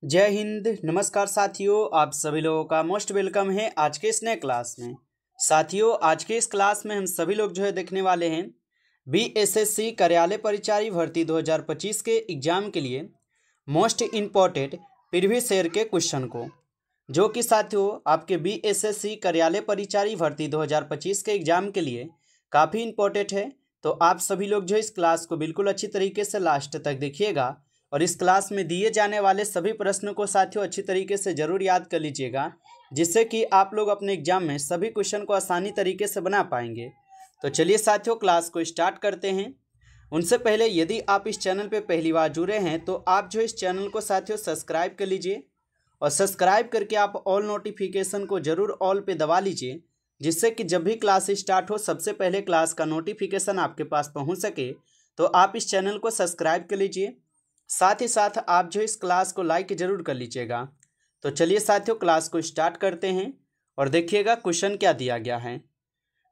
जय हिंद। नमस्कार साथियों, आप सभी लोगों का मोस्ट वेलकम है आज के इस नए क्लास में। साथियों, आज के इस क्लास में हम सभी लोग जो है देखने वाले हैं बीएसएससी कार्यालय परिचारी भर्ती 2025 के एग्जाम के लिए मोस्ट इम्पॉर्टेंट प्रीवियस ईयर के क्वेश्चन को, जो कि साथियों आपके बीएसएससी कार्यालय परिचारी भर्ती 2025 के एग्जाम के लिए काफ़ी इम्पोर्टेंट है। तो आप सभी लोग जो इस क्लास को बिल्कुल अच्छी तरीके से लास्ट तक देखिएगा और इस क्लास में दिए जाने वाले सभी प्रश्नों को साथियों अच्छी तरीके से ज़रूर याद कर लीजिएगा, जिससे कि आप लोग अपने एग्जाम में सभी क्वेश्चन को आसानी तरीके से बना पाएंगे। तो चलिए साथियों, क्लास को स्टार्ट करते हैं। उनसे पहले यदि आप इस चैनल पर पहली बार जुड़े हैं तो आप जो इस चैनल को साथियों सब्सक्राइब कर लीजिए और सब्सक्राइब करके आप ऑल नोटिफिकेशन को ज़रूर ऑल पे दबा लीजिए, जिससे कि जब भी क्लास स्टार्ट हो सबसे पहले क्लास का नोटिफिकेशन आपके पास पहुंच सके। तो आप इस चैनल को सब्सक्राइब कर लीजिए, साथ ही साथ आप जो इस क्लास को लाइक जरूर कर लीजिएगा। तो चलिए साथियों, क्लास को स्टार्ट करते हैं और देखिएगा क्वेश्चन क्या दिया गया है।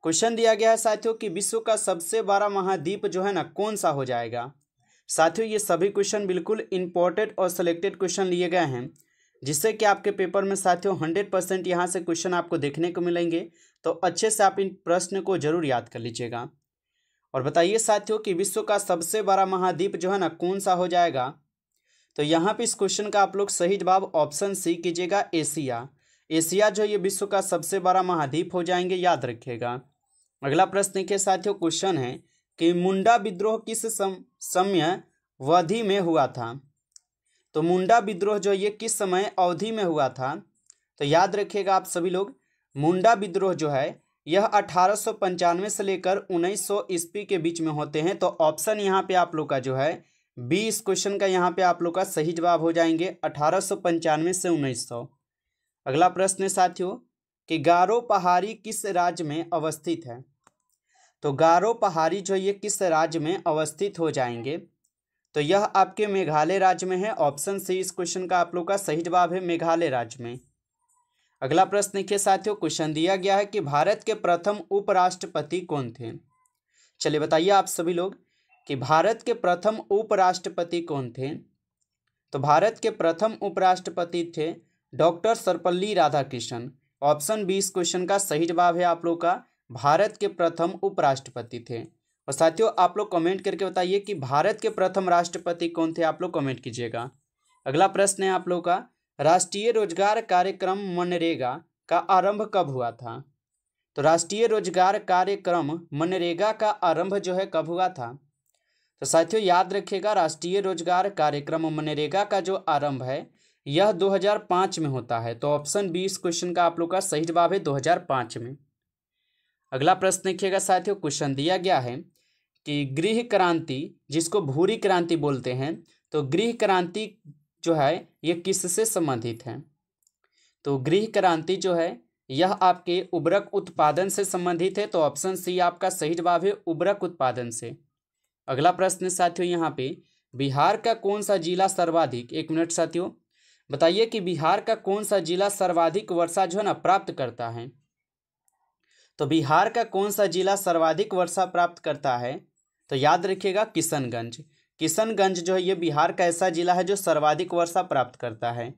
क्वेश्चन दिया गया है साथियों कि विश्व का सबसे बड़ा महाद्वीप जो है ना कौन सा हो जाएगा। साथियों, ये सभी क्वेश्चन बिल्कुल इंपॉर्टेंट और सिलेक्टेड क्वेश्चन लिए गए हैं, जिससे कि आपके पेपर में साथियों 100% यहाँ से क्वेश्चन आपको देखने को मिलेंगे। तो अच्छे से आप इन प्रश्न को जरूर याद कर लीजिएगा और बताइए साथियों कि विश्व का सबसे बड़ा महाद्वीप जो है ना कौन सा हो जाएगा। तो यहाँ पे इस क्वेश्चन का आप लोग सही जवाब ऑप्शन सी कीजिएगा, एशिया। एशिया जो ये विश्व का सबसे बड़ा महाद्वीप हो जाएंगे, याद रखिएगा। अगला प्रश्न देखिए साथियों, क्वेश्चन है कि मुंडा विद्रोह किस समयावधि में हुआ था। तो मुंडा विद्रोह जो ये किस समय अवधि में हुआ था। तो याद रखिएगा आप सभी लोग, मुंडा विद्रोह जो है यह 1895 से लेकर 1900 ईस्वी के बीच में होते हैं। तो ऑप्शन यहाँ पे आप लोग का जो है बी इस क्वेश्चन का यहाँ पे आप लोग का सही जवाब हो जाएंगे, 1895 से 1900। अगला प्रश्न है साथियों कि गारो पहाड़ी किस राज्य में अवस्थित है। तो गारो पहाड़ी जो ये किस राज्य में अवस्थित हो जाएंगे। तो यह आपके मेघालय राज्य में है। ऑप्शन सी इस क्वेश्चन का आप लोग का सही जवाब है, मेघालय राज्य में। अगला प्रश्न देखिए साथियों, क्वेश्चन दिया गया है कि भारत के प्रथम उपराष्ट्रपति कौन थे। चलिए बताइए आप सभी लोग कि भारत के प्रथम उपराष्ट्रपति कौन थे। तो भारत के प्रथम उपराष्ट्रपति थे doctor Sarvepalli Radhakrishnan. Option B इस क्वेश्चन का सही जवाब है आप लोग का, भारत के प्रथम उपराष्ट्रपति थे। और साथियों आप लोग कमेंट करके बताइए कि भारत के प्रथम राष्ट्रपति कौन थे, आप लोग कमेंट कीजिएगा। अगला प्रश्न है आप लोग का, राष्ट्रीय रोजगार कार्यक्रम मनरेगा का आरंभ कब हुआ था। तो राष्ट्रीय रोजगार कार्यक्रम मनरेगा का आरंभ जो है कब हुआ था। तो साथियों याद रखिएगा, राष्ट्रीय रोजगार कार्यक्रम मनरेगा का जो आरंभ है यह 2005 में होता है। तो ऑप्शन बी इस क्वेश्चन का आप लोग का सही जवाब है, 2005 में। अगला प्रश्न देखिएगा साथियों, क्वेश्चन दिया गया है कि गृह क्रांति जिसको भूरी क्रांति बोलते हैं, तो गृह क्रांति जो है ये किससे संबंधित है। तो गृह क्रांति जो है यह आपके उर्वरक उत्पादन से संबंधित है। तो ऑप्शन सी आपका सही जवाब है, उर्वरक उत्पादन से। अगला प्रश्न साथियों यहाँ पे, बिहार का कौन सा जिला सर्वाधिक, एक मिनट साथियों, बताइए कि बिहार का कौन सा जिला सर्वाधिक वर्षा जो है ना प्राप्त करता है। तो बिहार का कौन सा जिला सर्वाधिक वर्षा प्राप्त करता है। तो याद रखिएगा किशनगंज। किशनगंज जो है ये बिहार का ऐसा जिला है जो सर्वाधिक वर्षा प्राप्त करता है।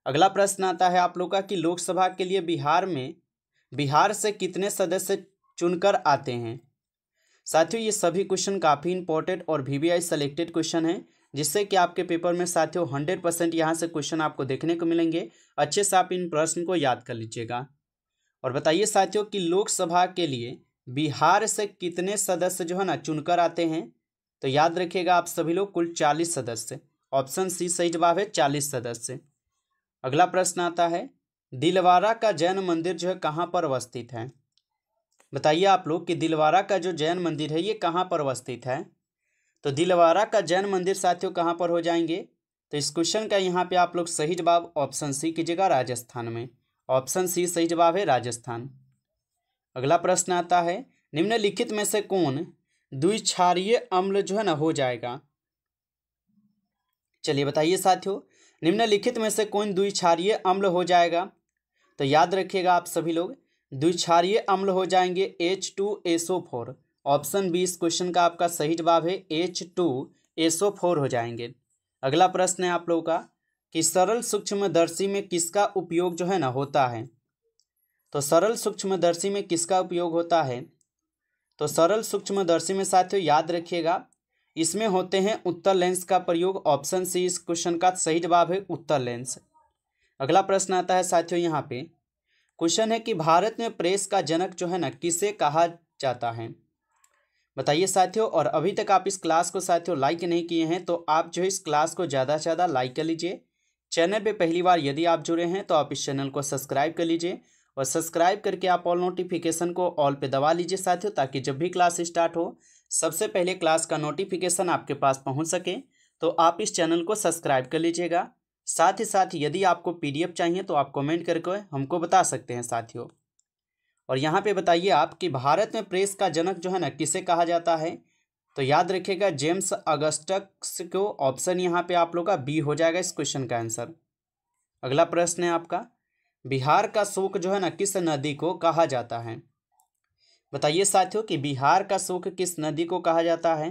अगला प्रश्न आता है आप लोग का कि लोकसभा के लिए बिहार से कितने सदस्य चुनकर आते हैं। साथियों ये सभी क्वेश्चन काफ़ी इंपॉर्टेंट और वीवीआई सेलेक्टेड क्वेश्चन है, जिससे कि आपके पेपर में साथियों 100% यहाँ से क्वेश्चन आपको देखने को मिलेंगे। अच्छे से आप इन प्रश्न को याद कर लीजिएगा और बताइए साथियों कि लोकसभा के लिए बिहार से कितने सदस्य जो है ना चुनकर आते हैं। तो याद रखिएगा आप सभी लोग, कुल 40 सदस्य। ऑप्शन सी सही जवाब है, 40 सदस्य। अगला प्रश्न आता है, दिलवारा का जैन मंदिर जो है कहाँ पर अवस्थित है। बताइए आप लोग कि दिलवारा का जो जैन मंदिर है ये कहाँ पर अवस्थित है। तो दिलवारा का जैन मंदिर साथियों कहाँ पर हो जाएंगे। तो इस क्वेश्चन का यहाँ पे आप लोग सही जवाब ऑप्शन सी कीजिएगा, राजस्थान में। ऑप्शन सी सही जवाब है, राजस्थान। अगला प्रश्न आता है, निम्नलिखित में से कौन द्विक्षारीय अम्ल जो है ना हो जाएगा। चलिए बताइए साथियों, निम्नलिखित में से कौन द्विक्षारीय अम्ल हो जाएगा। तो याद रखिएगा आप सभी लोग, द्विक्षारीय अम्ल हो जाएंगे H2SO4। ऑप्शन बी इस क्वेश्चन का आपका सही जवाब है, H2SO4 हो जाएंगे। अगला प्रश्न है आप लोगों का, कि सरल सूक्ष्मदर्शी में किसका उपयोग जो है ना होता है। तो सरल सूक्ष्मदर्शी में किसका उपयोग होता है, तो सरल सूक्ष्मदर्शी में साथियों याद रखिएगा इसमें होते हैं उत्तल लेंस का प्रयोग। ऑप्शन सी इस क्वेश्चन का सही जवाब है, उत्तल लेंस। अगला प्रश्न आता है साथियों, यहाँ पे क्वेश्चन है कि भारत में प्रेस का जनक जो है ना किसे कहा जाता है, बताइए साथियों। और अभी तक आप इस क्लास को साथियों लाइक नहीं किए हैं तो आप जो इस क्लास को ज़्यादा से ज़्यादा लाइक कर लीजिए। चैनल पे पहली बार यदि आप जुड़े हैं तो आप इस चैनल को सब्सक्राइब कर लीजिए और सब्सक्राइब करके आप ऑल नोटिफिकेशन को ऑल पे दबा लीजिए साथियों, ताकि जब भी क्लास स्टार्ट हो सबसे पहले क्लास का नोटिफिकेशन आपके पास पहुंच सके। तो आप इस चैनल को सब्सक्राइब कर लीजिएगा। साथ ही साथ यदि आपको पीडीएफ चाहिए तो आप कमेंट करके हमको बता सकते हैं साथियों। और यहाँ पे बताइए आप कि भारत में प्रेस का जनक जो है ना किसे कहा जाता है, तो याद रखिएगा जेम्स अगस्टस को। ऑप्शन यहाँ पे आप लोग का बी हो जाएगा इस क्वेश्चन का आंसर। अगला प्रश्न है आपका, बिहार का शोक जो है ना किस नदी को कहा जाता है, बताइए साथियों कि बिहार का शोक किस नदी को कहा जाता है।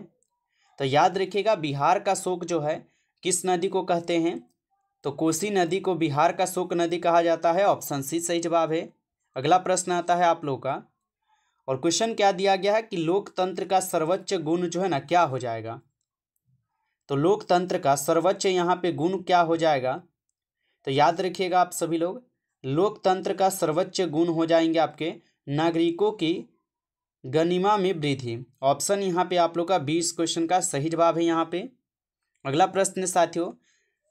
तो याद रखिएगा बिहार का शोक जो है किस नदी को कहते हैं, तो कोसी नदी को बिहार का शोक नदी कहा जाता है। ऑप्शन सी सही जवाब है। अगला प्रश्न आता है आप लोग का, और क्वेश्चन क्या दिया गया है कि लोकतंत्र का सर्वोच्च गुण जो है ना क्या हो जाएगा। तो लोकतंत्र का सर्वोच्च यहाँ पे गुण क्या हो जाएगा, तो याद रखिएगा आप सभी लोग, लोकतंत्र का सर्वोच्च गुण हो जाएंगे आपके नागरिकों की गणिमा में वृद्धि। ऑप्शन यहाँ पे आप लोग का 20 क्वेश्चन का सही जवाब है यहाँ पे। अगला प्रश्न साथियों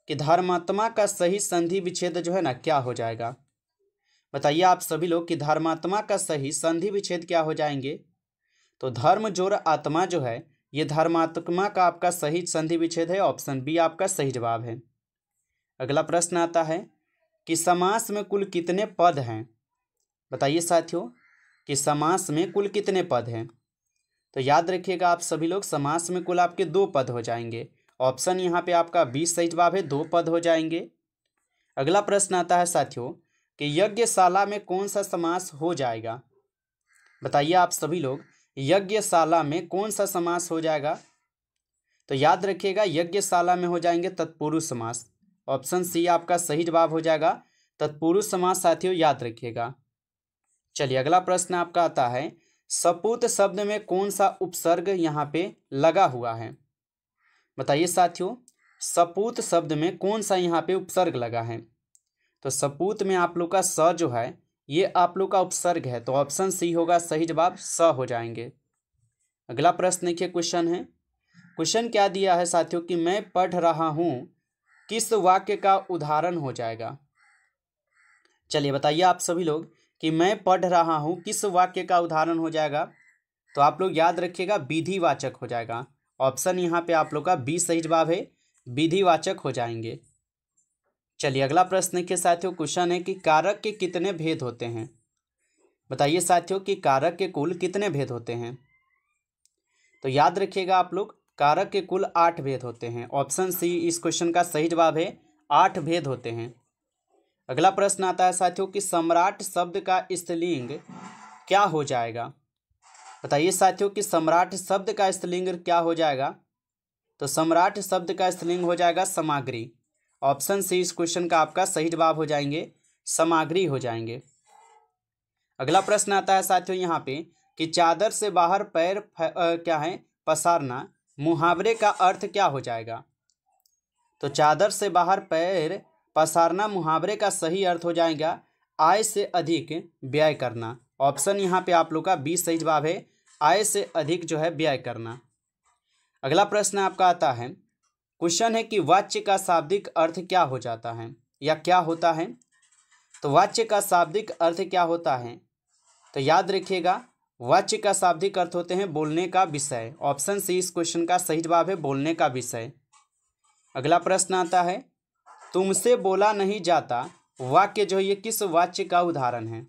कि धर्मात्मा का सही संधि विच्छेद जो है ना क्या हो जाएगा, बताइए आप सभी लोग कि धर्मात्मा का सही संधि विच्छेद क्या हो जाएंगे। तो धर्म जोड़ आत्मा जो है ये धर्मात्मा का आपका सही संधि विच्छेद है। ऑप्शन बी आपका सही जवाब है। अगला प्रश्न आता है कि समास में कुल कितने पद हैं, बताइए साथियों कि समास में कुल कितने पद हैं। तो याद रखिएगा आप सभी लोग समास में कुल आपके 2 पद हो जाएंगे। ऑप्शन यहाँ पे आपका 20 सही जवाब है, 2 पद हो जाएंगे। अगला प्रश्न आता है साथियों कि यज्ञशाला में कौन सा समास हो जाएगा, बताइए आप सभी लोग यज्ञशाला में कौन सा समास हो जाएगा। तो याद रखिएगा यज्ञशाला में हो जाएंगे तत्पुरुष समास। ऑप्शन सी आपका सही जवाब हो जाएगा, तत्पुरुष समास साथियों याद रखिएगा। चलिए अगला प्रश्न आपका आता है, सपूत शब्द में कौन सा उपसर्ग यहाँ पे लगा हुआ है, बताइए साथियों सपूत शब्द में कौन सा यहाँ पे उपसर्ग लगा है। तो सपूत में आप लोग का स जो है ये आप लोग का उपसर्ग है, तो ऑप्शन सी होगा सही जवाब, स हो जाएंगे। अगला प्रश्न देखिए क्वेश्चन है, क्वेश्चन क्या दिया है साथियों कि मैं पढ़ रहा हूँ किस वाक्य का उदाहरण हो जाएगा। चलिए बताइए आप सभी लोग कि मैं पढ़ रहा हूँ किस वाक्य का उदाहरण हो जाएगा। तो आप लोग याद रखिएगा विधिवाचक हो जाएगा। ऑप्शन यहाँ पे आप लोग का बी सही जवाब है, विधिवाचक हो जाएंगे। चलिए अगला प्रश्न के साथियों क्वेश्चन है कि कारक के कितने भेद होते हैं, बताइए साथियों कि कारक के कुल कितने भेद होते हैं। तो याद रखिएगा आप लोग कारक के कुल 8 भेद होते हैं। ऑप्शन सी इस क्वेश्चन का सही जवाब है, 8 भेद होते हैं। अगला प्रश्न आता है साथियों कि सम्राट शब्द का स्त्रीलिंग क्या हो जाएगा, बताइए साथियों कि सम्राट शब्द का स्त्रीलिंग क्या हो जाएगा। तो सम्राट शब्द का स्त्रीलिंग हो जाएगा सामग्री। ऑप्शन सी इस क्वेश्चन का आपका सही जवाब हो जाएंगे, सामग्री हो जाएंगे। अगला प्रश्न आता है साथियों यहाँ पे कि चादर से बाहर पैर क्या है पसारना, मुहावरे का अर्थ क्या हो जाएगा। तो चादर से बाहर पैर पसारना मुहावरे का सही अर्थ हो जाएगा आय से अधिक व्यय करना। ऑप्शन यहाँ पे आप लोग का 20 सही जवाब है, आय से अधिक जो है व्यय करना। अगला प्रश्न आपका आता है, क्वेश्चन है कि वाच्य का शाब्दिक अर्थ क्या हो जाता है या क्या होता है। तो वाच्य का शाब्दिक अर्थ क्या होता है, तो याद रखिएगा वाच्य का शाब्दिक अर्थ होते हैं बोलने का विषय। ऑप्शन सी इस क्वेश्चन का सही जवाब है, बोलने का विषय। अगला प्रश्न आता है, तुमसे बोला नहीं जाता वाक्य जो ये किस वाच्य का उदाहरण है।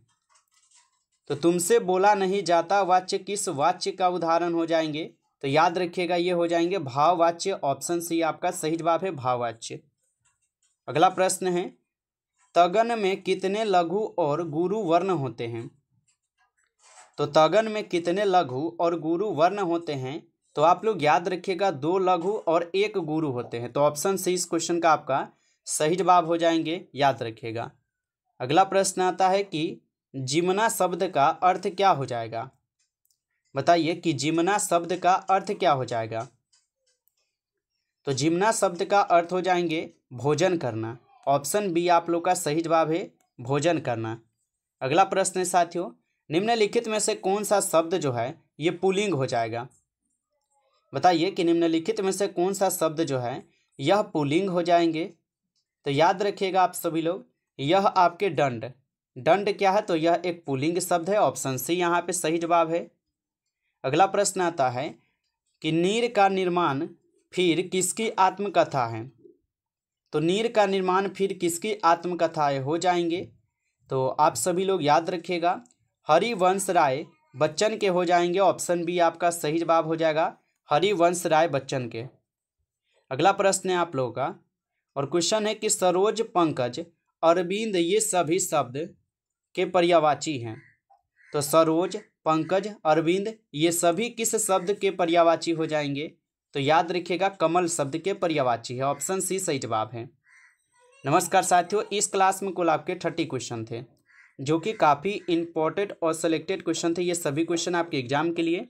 तो तुमसे बोला नहीं जाता वाच्य किस वाच्य का उदाहरण हो जाएंगे। तो याद रखिएगा ये हो जाएंगे भाववाच्य। ऑप्शन सी आपका सही जवाब है, भाववाच्य। अगला प्रश्न है, तगन में कितने लघु और गुरु वर्ण होते हैं। तो तगन में कितने लघु और गुरु वर्ण होते हैं, तो आप लोग याद रखिएगा 2 लघु और 1 गुरु होते हैं। तो ऑप्शन सी इस क्वेश्चन का आपका सही जवाब हो जाएंगे, याद रखिएगा। अगला प्रश्न आता है कि जिमना शब्द का अर्थ क्या हो जाएगा। बताइए कि जिमना शब्द का अर्थ क्या हो जाएगा। तो जिमना शब्द का अर्थ हो जाएंगे भोजन करना। ऑप्शन बी आप लोग का सही जवाब है, भोजन करना। अगला प्रश्न है साथियों, निम्नलिखित में से कौन सा शब्द जो है ये पुल्लिंग हो जाएगा। बताइए कि निम्नलिखित में से कौन सा शब्द जो है यह पुल्लिंग हो जाएंगे। तो याद रखिएगा आप सभी लोग, यह आपके दंड। दंड क्या है, तो यह एक पुल्लिंग शब्द है। ऑप्शन सी यहाँ पे सही जवाब है। अगला प्रश्न आता है कि नीर का निर्माण फिर किसकी आत्मकथा है। तो नीर का निर्माण फिर किसकी आत्मकथाएं हो जाएंगे। तो आप सभी लोग याद रखिएगा, हरिवंश राय बच्चन के हो जाएंगे। ऑप्शन बी आपका सही जवाब हो जाएगा, हरिवंश राय बच्चन के। अगला प्रश्न है आप लोगों का, और क्वेश्चन है कि सरोज, पंकज, अरविंद ये सभी शब्द के पर्यायवाची हैं। तो सरोज, पंकज, अरविंद ये सभी किस शब्द के पर्यायवाची हो जाएंगे। तो याद रखिएगा, कमल शब्द के पर्यायवाची है। ऑप्शन सी सही जवाब है। नमस्कार साथियों, इस क्लास में कुल आपके 30 क्वेश्चन थे, जो कि काफ़ी इंपॉर्टेंट और सिलेक्टेड क्वेश्चन थे। ये सभी क्वेश्चन आपके एग्जाम के लिए।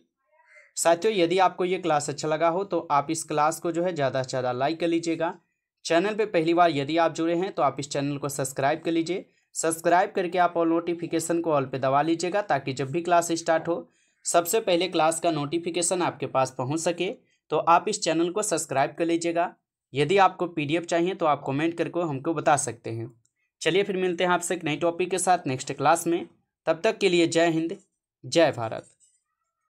साथियों, यदि आपको ये क्लास अच्छा लगा हो तो आप इस क्लास को जो है ज़्यादा से ज़्यादा लाइक कर लीजिएगा। चैनल पे पहली बार यदि आप जुड़े हैं तो आप इस चैनल को सब्सक्राइब कर लीजिए। सब्सक्राइब करके आप ऑल नोटिफिकेशन को ऑल पे दबा लीजिएगा, ताकि जब भी क्लास स्टार्ट हो सबसे पहले क्लास का नोटिफिकेशन आपके पास पहुँच सके। तो आप इस चैनल को सब्सक्राइब कर लीजिएगा। यदि आपको PDF चाहिए तो आप कमेंट करके हमको बता सकते हैं। चलिए फिर मिलते हैं आपसे एक नई टॉपिक के साथ नेक्स्ट क्लास में। तब तक के लिए जय हिंद, जय भारत।